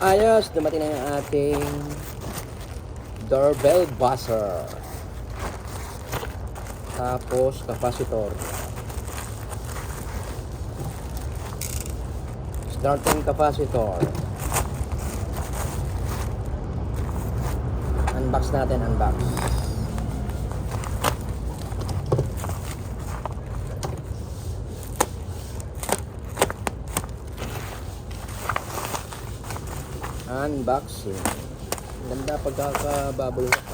Ayos, dumating na yung ating doorbell buzzer. Tapos capacitor. Starting capacitor. Unbox natin, unbox. Unboxing. Ganda pagkakabubble wrap.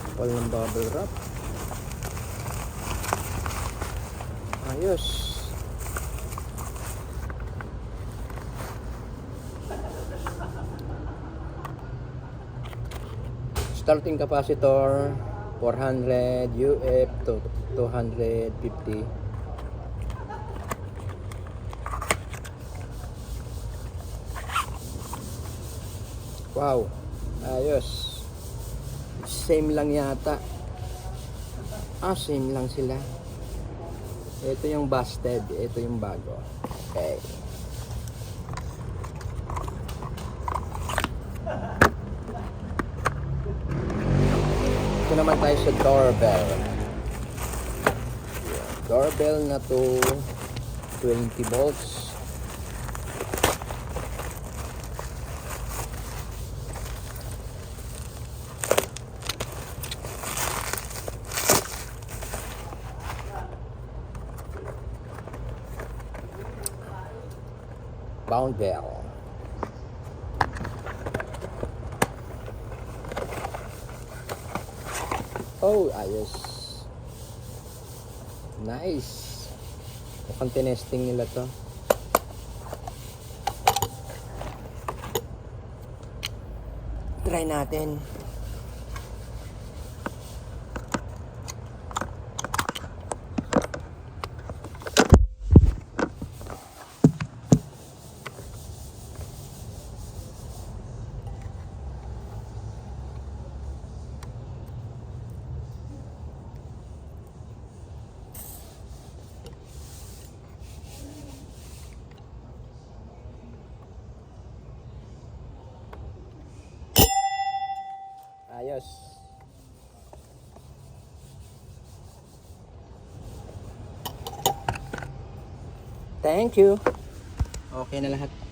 Kapal ng bubble wrap. Ayos. Starting capacitor 400 UF to 250. Wow, ayos. Same lang yata. Same lang sila. Ito yung busted, ito yung bago. Okay. Ito naman tayo sa doorbell. Doorbell na to 20 volts. Bound bell. Oh, ayos. Nice. Mukhang tinesting nila to. Try natin. Ayos. Thank you. Okay na lahat.